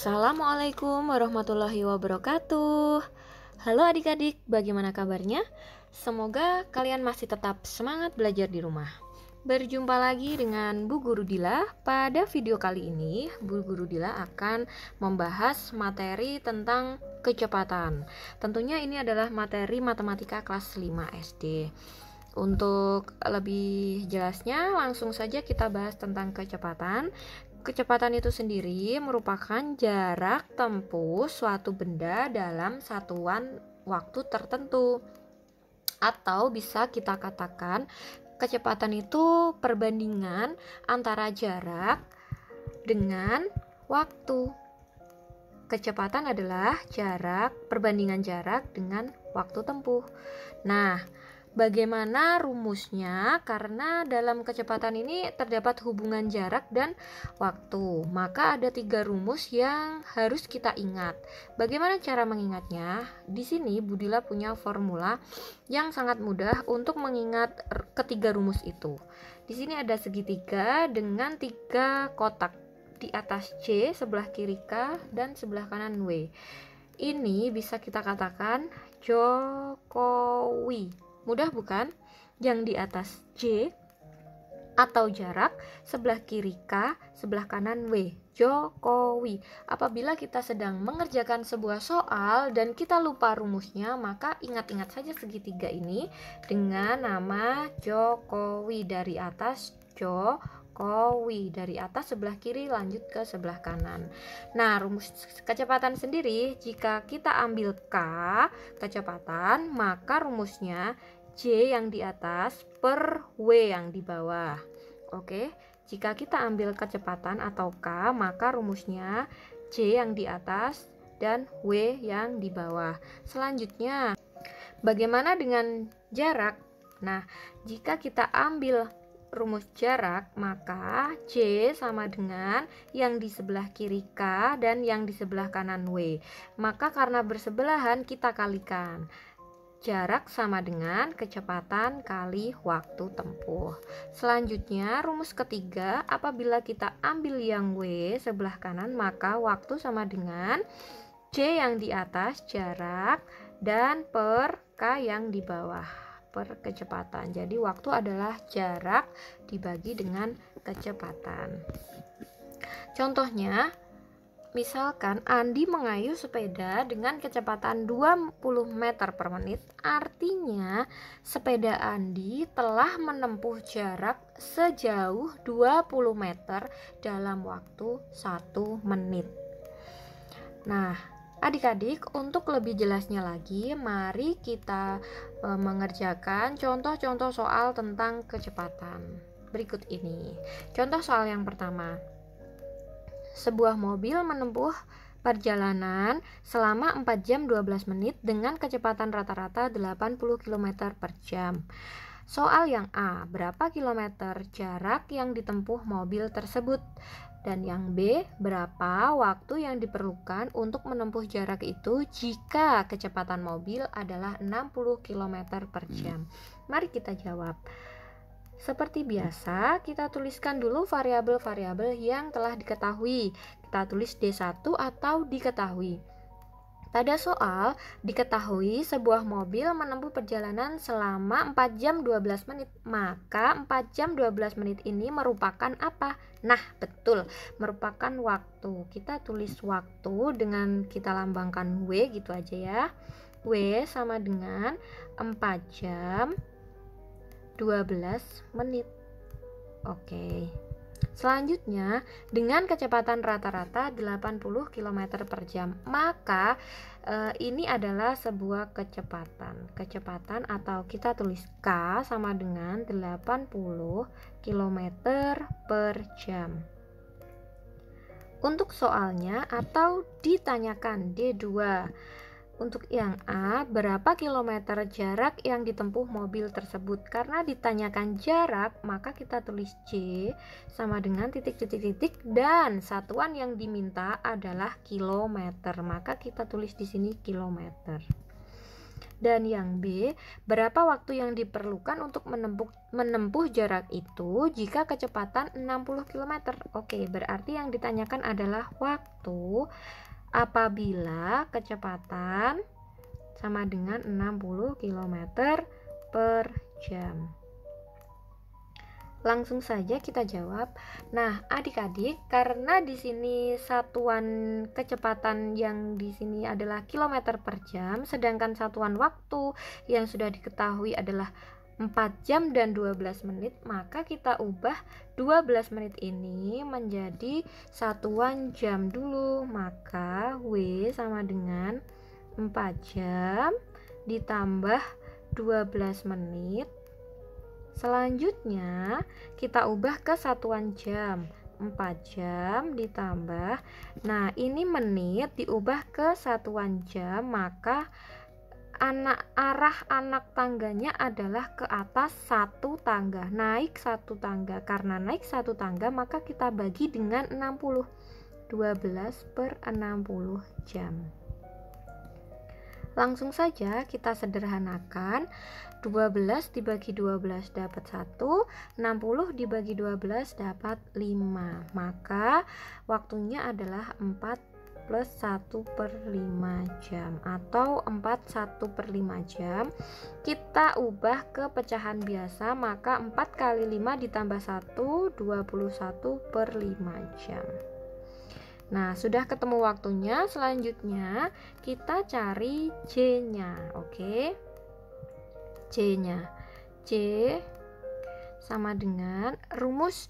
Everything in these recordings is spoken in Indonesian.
Assalamualaikum warahmatullahi wabarakatuh. Halo adik-adik, bagaimana kabarnya? Semoga kalian masih tetap semangat belajar di rumah. Berjumpa lagi dengan Bu Guru Dila. Pada video kali ini, Bu Guru Dila akan membahas materi tentang kecepatan. Tentunya ini adalah materi matematika kelas 5 SD. Untuk lebih jelasnya, langsung saja kita bahas tentang kecepatan. Kecepatan itu sendiri merupakan jarak tempuh suatu benda dalam satuan waktu tertentu. Atau bisa kita katakan kecepatan itu perbandingan antara jarak dengan waktu. Kecepatan adalah perbandingan jarak dengan waktu tempuh. Nah, bagaimana rumusnya? Karena dalam kecepatan ini terdapat hubungan jarak dan waktu. Maka ada 3 rumus yang harus kita ingat. Bagaimana cara mengingatnya? Di sini Budila punya formula yang sangat mudah untuk mengingat ketiga rumus itu. Di sini ada segitiga dengan 3 kotak. Di atas C, sebelah kiri K, dan sebelah kanan W. Ini bisa kita katakan Jokowi. Mudah bukan? Yang di atas J atau jarak, sebelah kiri K, sebelah kanan W, Jokowi. Apabila kita sedang mengerjakan sebuah soal dan kita lupa rumusnya, maka ingat-ingat saja segitiga ini dengan nama Jokowi. Dari atas Jokowi, dari atas sebelah kiri lanjut ke sebelah kanan. Nah, rumus kecepatan sendiri, jika kita ambil K kecepatan, maka rumusnya J yang di atas per W yang di bawah. Oke, jika kita ambil kecepatan atau K, maka rumusnya J yang di atas dan W yang di bawah. Selanjutnya, bagaimana dengan jarak? Nah, jika kita ambil rumus jarak, maka J sama dengan yang di sebelah kiri K dan yang di sebelah kanan W. Maka karena bersebelahan kita kalikan. Jarak sama dengan kecepatan kali waktu tempuh. Selanjutnya, rumus ketiga, apabila kita ambil yang W sebelah kanan, maka waktu sama dengan J yang di atas jarak dan per K yang di bawah per kecepatan. Jadi waktu adalah jarak dibagi dengan kecepatan. Contohnya, misalkan Andi mengayuh sepeda dengan kecepatan 20 meter per menit, artinya sepeda Andi telah menempuh jarak sejauh 20 meter dalam waktu 1 menit. Nah, adik-adik, untuk lebih jelasnya lagi, mari kita mengerjakan contoh-contoh soal tentang kecepatan. Berikut ini. Contoh soal yang pertama. Sebuah mobil menempuh perjalanan selama 4 jam 12 menit dengan kecepatan rata-rata 80 km per jam. Soal yang A, berapa kilometer jarak yang ditempuh mobil tersebut? Dan yang B, berapa waktu yang diperlukan untuk menempuh jarak itu jika kecepatan mobil adalah 60 km per jam? Mari kita jawab. Seperti biasa, kita tuliskan dulu variabel-variabel yang telah diketahui. Kita tulis D1 atau diketahui. Pada soal, diketahui sebuah mobil menempuh perjalanan selama 4 jam 12 menit. Maka 4 jam 12 menit ini merupakan apa? Nah, betul, merupakan waktu. Kita tulis waktu dengan kita lambangkan W gitu aja ya. W sama dengan 4 jam 12 menit. Oke. Selanjutnya, dengan kecepatan rata-rata 80 km per jam, maka ini adalah sebuah kecepatan atau kita tulis K sama dengan 80 km per jam. Untuk soalnya atau ditanyakan D2. Untuk yang A, berapa kilometer jarak yang ditempuh mobil tersebut? Karena ditanyakan jarak, maka kita tulis J sama dengan titik-titik-titik dan satuan yang diminta adalah kilometer. Maka kita tulis di sini kilometer. Dan yang B, berapa waktu yang diperlukan untuk menempuh jarak itu jika kecepatan 60 km? Oke, berarti yang ditanyakan adalah waktu apabila kecepatan sama dengan 60 km per jam. Langsung saja kita jawab. Nah, adik-adik, karena di sini satuan kecepatan yang di sini adalah kilometer per jam, sedangkan satuan waktu yang sudah diketahui adalah 4 jam dan 12 menit, maka kita ubah 12 menit ini menjadi satuan jam dulu. Maka W sama dengan 4 jam ditambah 12 menit. Selanjutnya kita ubah ke satuan jam. 4 jam ditambah, nah ini menit diubah ke satuan jam, maka arah anak tangganya adalah ke atas satu tangga, naik satu tangga. Karena naik satu tangga maka kita bagi dengan 60, 12 per 60 jam. Langsung saja kita sederhanakan. 12 dibagi 12 dapat 1, 60 dibagi 12 dapat 5. Maka waktunya adalah 4 plus 1 per 5 jam atau 4 1 per 5 jam. Kita ubah ke pecahan biasa, maka 4 kali 5 ditambah 1, 21 per 5 jam. Nah, sudah ketemu waktunya. Selanjutnya kita cari J-nya. Oke. J-nya. J sama dengan rumus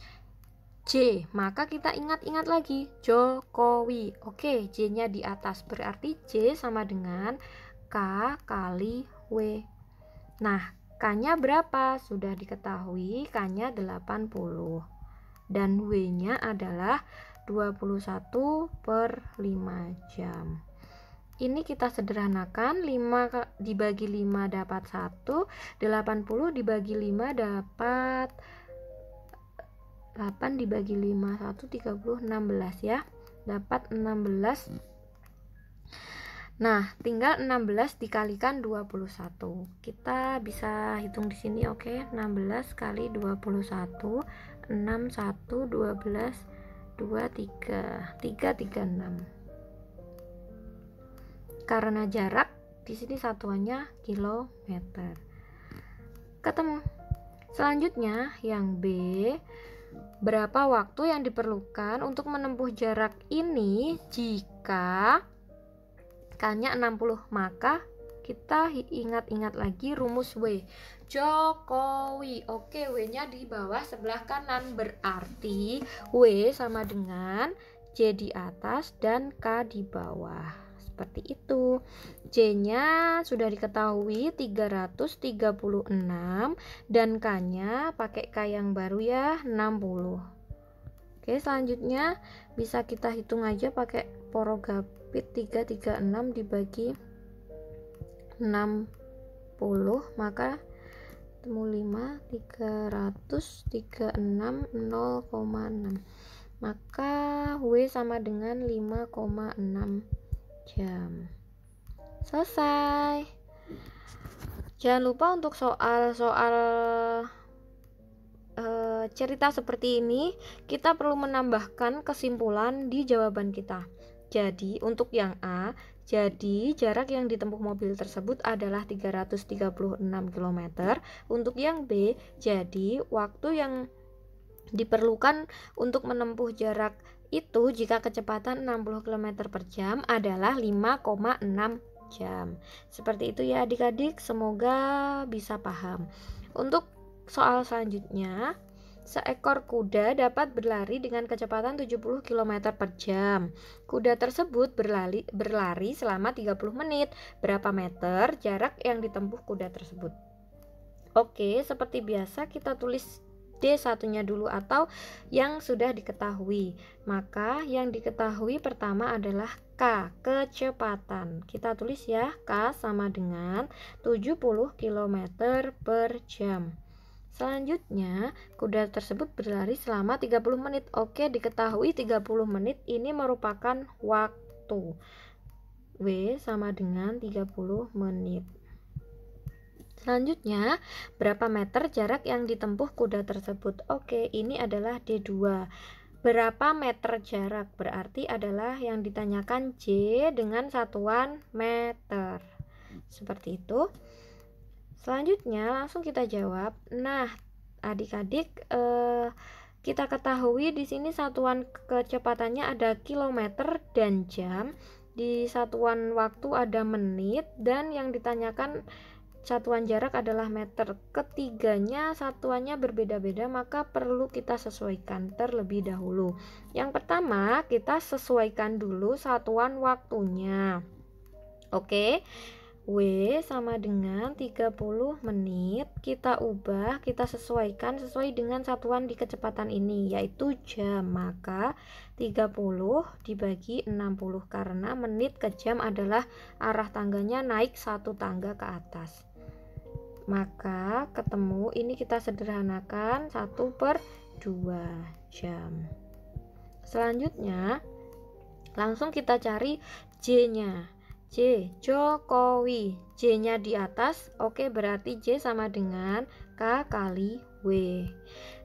J. Maka kita ingat-ingat lagi Jokowi. Oke, J-nya di atas. Berarti J sama dengan K kali W. Nah, K-nya berapa? Sudah diketahui, K-nya 80. Dan W-nya adalah 21 per 5 jam. Ini kita sederhanakan. 5 dibagi 5 dapat 1, 80 dibagi 5 dapat 8 dibagi 5 1 30, 16 ya, dapat 16. Nah, tinggal 16 dikalikan 21. Kita bisa hitung di sini. Oke, 16 kali 21, 6 1 12 2 3 36. Karena jarak di sini satuannya kilometer. Ketemu. Selanjutnya yang B, berapa waktu yang diperlukan untuk menempuh jarak ini jika K-nya 60? Maka kita ingat-ingat lagi rumus W. Jokowi. Oke, W-nya di bawah sebelah kanan, berarti W sama dengan J di atas dan K di bawah. Seperti itu. J-nya sudah diketahui 336 dan K-nya pakai K yang baru ya, 60. Oke, selanjutnya bisa kita hitung aja pakai porogapit. 336 dibagi 60, maka temu 5, 336 0,6. Maka W sama dengan 5,6 jam. Selesai. Jangan lupa untuk soal-soal cerita seperti ini kita perlu menambahkan kesimpulan di jawaban kita. Jadi untuk yang A, jadi jarak yang ditempuh mobil tersebut adalah 336 km. Untuk yang B, jadi waktu yang diperlukan untuk menempuh jarak itu jika kecepatan 60 km per jam adalah 5,6 jam. Seperti itu ya adik-adik, semoga bisa paham. Untuk soal selanjutnya, seekor kuda dapat berlari dengan kecepatan 70 km per jam. Kuda tersebut berlari selama 30 menit. Berapa meter jarak yang ditempuh kuda tersebut? Oke, seperti biasa kita tulis D1-nya dulu atau yang sudah diketahui. Maka yang diketahui pertama adalah K, kecepatan. Kita tulis ya, K sama dengan 70 km per jam. Selanjutnya, kuda tersebut berlari selama 30 menit. Oke, diketahui 30 menit ini merupakan waktu. W sama dengan 30 menit. Selanjutnya, berapa meter jarak yang ditempuh kuda tersebut? Oke, ini adalah D2. Berapa meter jarak? Berarti adalah yang ditanyakan J dengan satuan meter. Seperti itu. Selanjutnya, langsung kita jawab. Nah, adik-adik, kita ketahui di sini satuan kecepatannya ada kilometer dan jam. Di satuan waktu ada menit, dan yang ditanyakan satuan jarak adalah meter. Ketiganya satuannya berbeda-beda, maka perlu kita sesuaikan terlebih dahulu. Yang pertama, kita sesuaikan dulu satuan waktunya. Oke, W sama dengan 30 menit. Kita ubah, kita sesuaikan sesuai dengan satuan di kecepatan ini, yaitu jam. Maka 30 dibagi 60, karena menit ke jam adalah arah tangganya naik satu tangga ke atas. Maka ketemu, ini kita sederhanakan 1/2 jam. Selanjutnya, langsung kita cari J-nya. J, Jokowi. J-nya di atas. Oke, berarti J sama dengan K kali W.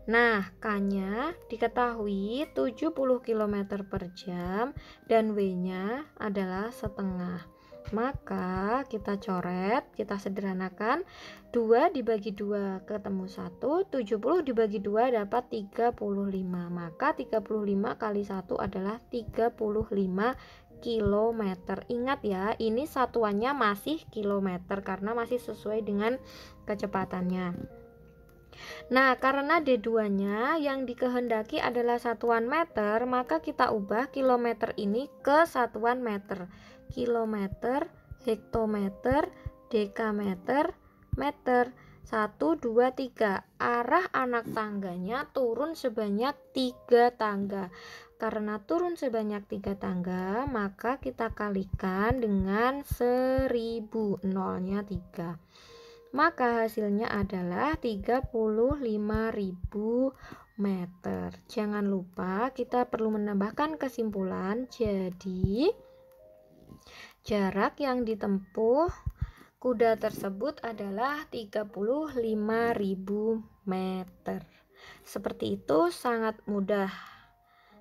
Nah, K-nya diketahui 70 km per jam dan W-nya adalah setengah. Maka kita coret, kita sederhanakan. 2 dibagi 2 ketemu 1, 70 dibagi 2 dapat 35. Maka 35 kali 1 adalah 35 kilometer. Ingat ya, ini satuannya masih kilometer karena masih sesuai dengan kecepatannya. Nah, karena D2-nya yang dikehendaki adalah satuan meter, maka kita ubah kilometer ini ke satuan meter. Kilometer, hektometer, dekameter, meter. 1, 2, 3. Arah anak tangganya turun sebanyak 3 tangga. Karena turun sebanyak 3 tangga, maka kita kalikan dengan 1000. Nolnya 3. Maka hasilnya adalah 35.000 meter. Jangan lupa kita perlu menambahkan kesimpulan. Jadi jarak yang ditempuh kuda tersebut adalah 35.000 meter. Seperti itu, sangat mudah.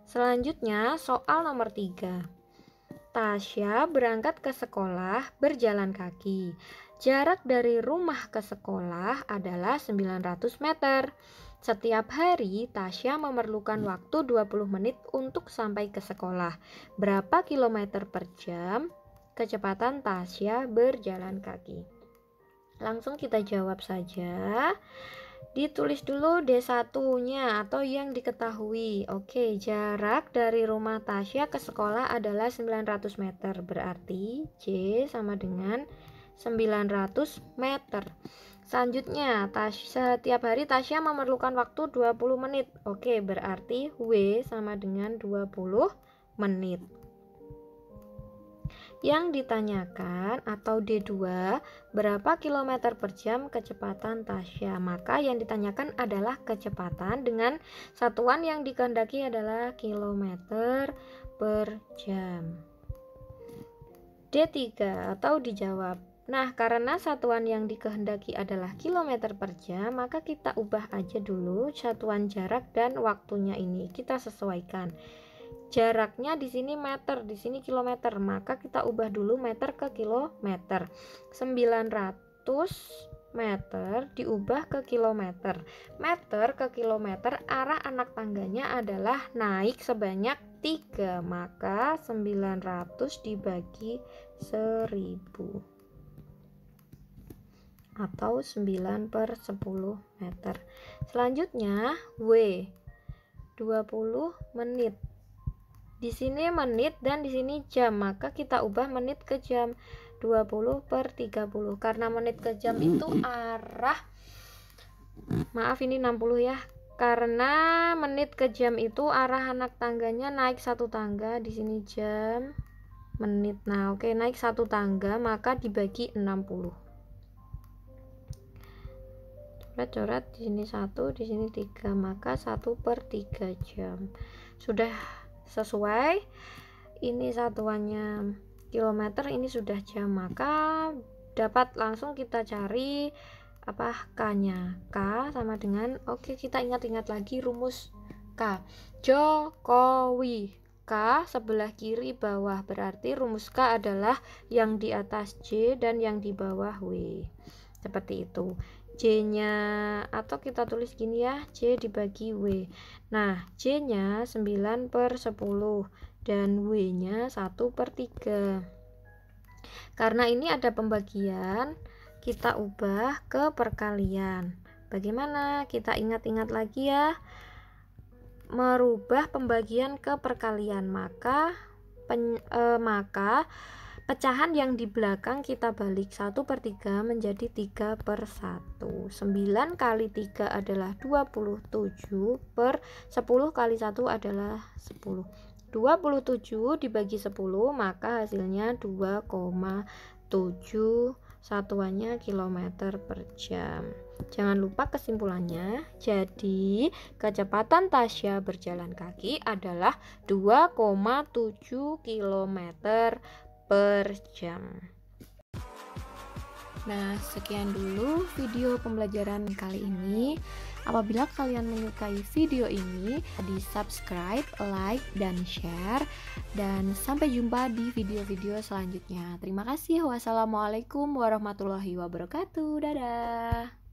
Selanjutnya, soal nomor 3. Tasya berangkat ke sekolah berjalan kaki. Jarak dari rumah ke sekolah adalah 900 meter. Setiap hari, Tasya memerlukan waktu 20 menit untuk sampai ke sekolah. Berapa kilometer per jam kecepatan Tasya berjalan kaki? Langsung kita jawab saja. Ditulis dulu D1-nya atau yang diketahui. Oke, jarak dari rumah Tasya ke sekolah adalah 900 meter. Berarti J sama dengan 900 meter. Selanjutnya, setiap hari Tasya memerlukan waktu 20 menit. Oke, berarti W sama dengan 20 menit. Yang ditanyakan atau D2, berapa kilometer per jam kecepatan Tasya? Maka yang ditanyakan adalah kecepatan dengan satuan yang dikehendaki adalah kilometer per jam. D3 atau dijawab. Nah, karena satuan yang dikehendaki adalah kilometer per jam, maka kita ubah aja dulu satuan jarak dan waktunya ini. Kita sesuaikan. Jaraknya di sini meter, di sini kilometer, maka kita ubah dulu meter ke kilometer. 900 meter diubah ke kilometer. Meter ke kilometer, arah anak tangganya adalah naik sebanyak 3, maka 900 dibagi 1000 atau 9/10 meter. Selanjutnya W 20 menit. Di sini menit dan di sini jam, maka kita ubah menit ke jam. 20/30. Karena menit ke jam itu arah, maaf ini 60 ya. Karena menit ke jam itu arah anak tangganya naik satu tangga. Di sini jam, menit. Nah, oke, naik satu tangga, maka dibagi 60. Coret di sini 1, di sini 3, maka 1/3 jam. Sudah sesuai. Ini satuannya kilometer, ini sudah jam, maka dapat langsung kita cari K-nya? K sama dengan, oke, kita ingat-ingat lagi rumus K. Jokowi. K sebelah kiri bawah, berarti rumus K adalah yang di atas J dan yang di bawah W. Seperti itu. J-nya, atau kita tulis gini ya, J dibagi W. Nah, J-nya 9/10 dan W-nya 1/3. Karena ini ada pembagian, kita ubah ke perkalian. Bagaimana? Kita ingat-ingat lagi ya. Merubah pembagian ke perkalian, maka pecahan yang di belakang kita balik 1/3 menjadi 3/1. 9 kali 3 adalah 27 per 10 kali 1 adalah 10. 27 dibagi 10, maka hasilnya 2,7, satuannya kilometer per jam. Jangan lupa kesimpulannya. Jadi kecepatan Tasya berjalan kaki adalah 2,7 km per jam. Nah, sekian dulu video pembelajaran kali ini. Apabila kalian menyukai video ini, di subscribe, like, dan share. Dan sampai jumpa di video-video selanjutnya. Terima kasih. Wassalamualaikum warahmatullahi wabarakatuh. Dadah.